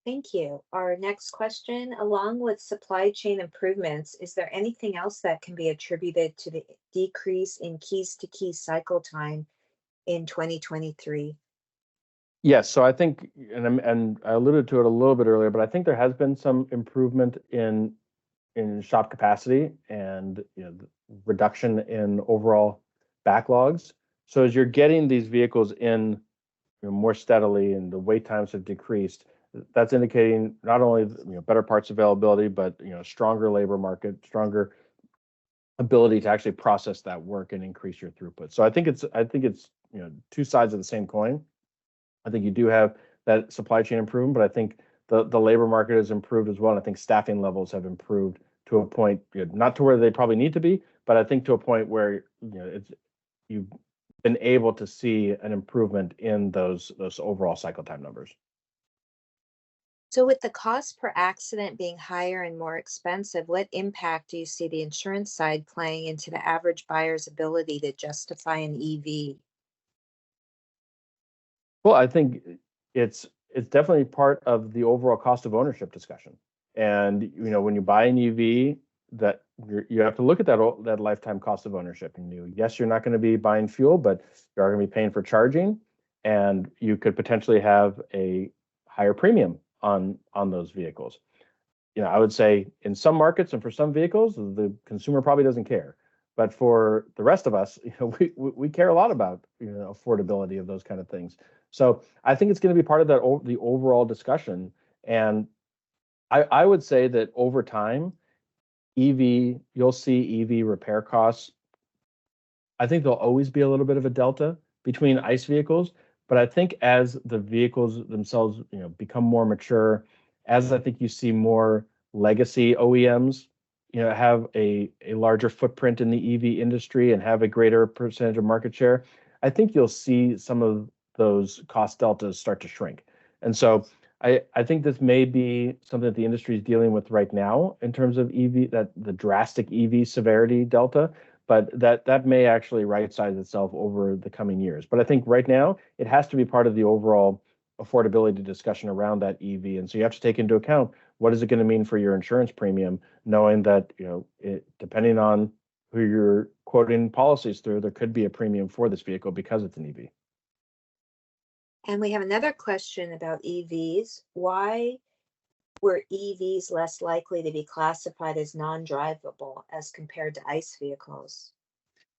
[SPEAKER 3] Thank you. Our next question, along with supply chain improvements, is there anything else that can be attributed to the decrease in keys-to-key cycle time in 2023?
[SPEAKER 2] Yes, so I think, and I alluded to it a little bit earlier, but I think there has been some improvement in shop capacity and reduction in overall backlogs. So as you're getting these vehicles in more steadily and the wait times have decreased, that's indicating not only better parts availability, but stronger labor market, stronger ability to actually process that work and increase your throughput. So I think it's two sides of the same coin. I think you do have that supply chain improvement, but I think the labor market has improved as well. And I think staffing levels have improved to a point, not to where they probably need to be, but I think to a point where you've been able to see an improvement in those overall cycle time numbers.
[SPEAKER 3] So with the cost per accident being higher and more expensive, what impact do you see the insurance side playing into the average buyer's ability to justify an EV?
[SPEAKER 2] Well, I think it's definitely part of the overall cost of ownership discussion. And when you buy an EV, that you have to look at that lifetime cost of ownership. And yes, you're not going to be buying fuel, but you are going to be paying for charging, and you could potentially have a higher premium on those vehicles. I would say in some markets and for some vehicles, the consumer probably doesn't care. But for the rest of us, we care a lot about affordability of those kind of things. So I think it's going to be part of the overall discussion. And I would say that over time, you'll see EV repair costs. I think there'll always be a little bit of a delta between ICE vehicles, but I think as the vehicles themselves, become more mature, as I think you see more legacy OEMs, have a larger footprint in the EV industry and have a greater percentage of market share, I think you'll see some of those cost deltas start to shrink. And so I think this may be something that the industry is dealing with right now in terms of EV, that the drastic EV severity delta, but that may actually right-size itself over the coming years. But I think right now it has to be part of the overall affordability discussion around that EV. And so you have to take into account, what is it going to mean for your insurance premium, knowing that, depending on who you're quoting policies through, there could be a premium for this vehicle because it's an EV.
[SPEAKER 3] And we have another question about EVs. Why were EVs less likely to be classified as non-drivable as compared to ICE vehicles?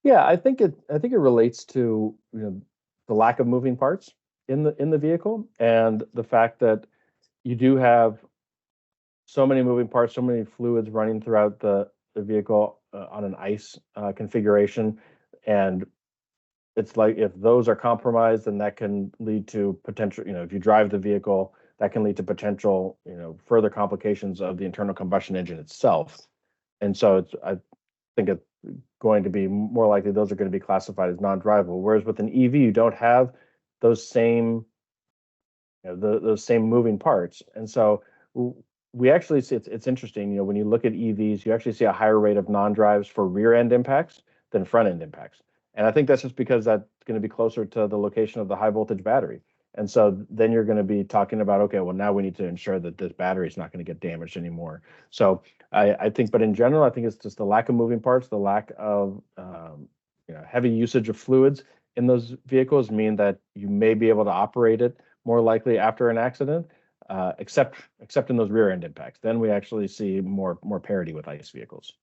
[SPEAKER 2] Yeah, I think it relates to the lack of moving parts in the vehicle, and the fact that you do have so many moving parts, so many fluids running throughout the vehicle on an ICE configuration. And it's like, if those are compromised, then that can lead to potential, if you drive the vehicle, that can lead to potential, further complications of the internal combustion engine itself. And so I think it's going to be more likely those are going to be classified as non-drivable. Whereas with an EV, you don't have those same, those same moving parts. And so we actually see, it's interesting, when you look at EVs, you actually see a higher rate of non-drives for rear end impacts than front end impacts. And I think that's just because that's going to be closer to the location of the high voltage battery. And so then you're going to be talking about, okay, well, now we need to ensure that this battery is not going to get damaged anymore. So I think, but in general, I think it's just the lack of moving parts, the lack of heavy usage of fluids in those vehicles mean that you may be able to operate it more likely after an accident, except in those rear end impacts. Then we actually see more parity with ICE vehicles.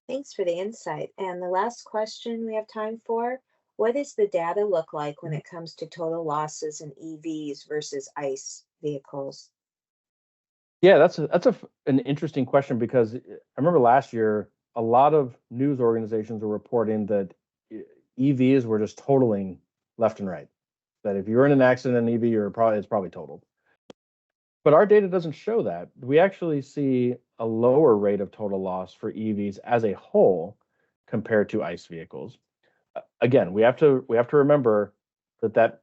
[SPEAKER 3] Thanks for the insight. And the last question we have time for, what does the data look like when it comes to total losses in EVs versus ICE vehicles?
[SPEAKER 2] Yeah, that's an interesting question, because I remember last year a lot of news organizations were reporting that EVs were just totaling left and right. That if you're in an accident in an EV, it's probably totaled. But our data doesn't show that. We actually see a lower rate of total loss for EVs as a whole compared to ICE vehicles. Again, we have to remember that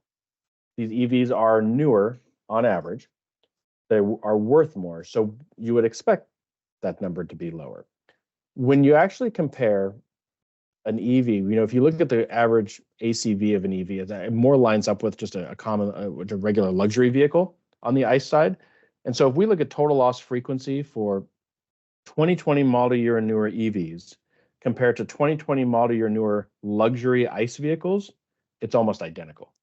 [SPEAKER 2] these EVs are newer on average. They are worth more, so you would expect that number to be lower. When you actually compare an EV, if you look at the average ACV of an EV, it more lines up with just a regular luxury vehicle on the ICE side. And so if we look at total loss frequency for 2020 model year and newer EVs compared to 2020 model year newer luxury ICE vehicles, it's almost identical.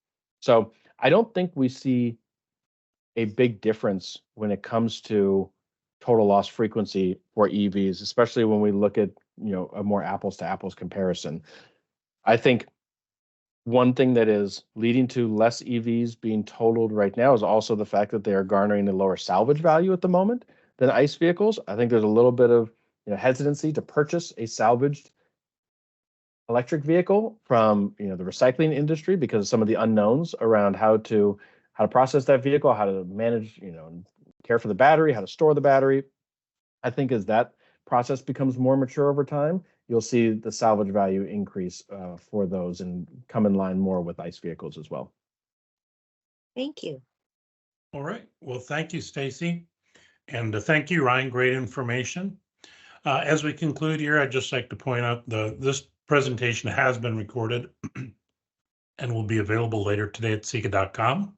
[SPEAKER 2] So I don't think we see a big difference when it comes to total loss frequency for EVs, especially when we look at a more apples to apples comparison. I think one thing that is leading to less EVs being totaled right now is also the fact that they are garnering a lower salvage value at the moment than ICE vehicles. I think there's a little bit of hesitancy to purchase a salvaged electric vehicle from the recycling industry because of some of the unknowns around how to process that vehicle, how to manage, care for the battery, how to store the battery. I think as that process becomes more mature over time, you'll see the salvage value increase for those and come in line more with ICE vehicles as well.
[SPEAKER 3] Thank you.
[SPEAKER 1] All right. Well, thank you, Stacy. And thank you, Ryan. Great information. As we conclude here, I'd just like to point out this presentation has been recorded and will be available later today at CIECA.com.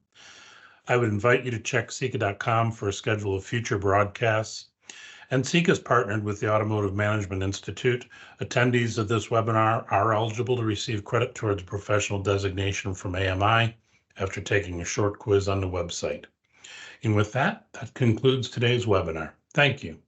[SPEAKER 1] I would invite you to check CIECA.com for a schedule of future broadcasts. And CIECA is partnered with the Automotive Management Institute. Attendees of this webinar are eligible to receive credit towards professional designation from AMI after taking a short quiz on the website. And with that concludes today's webinar. Thank you.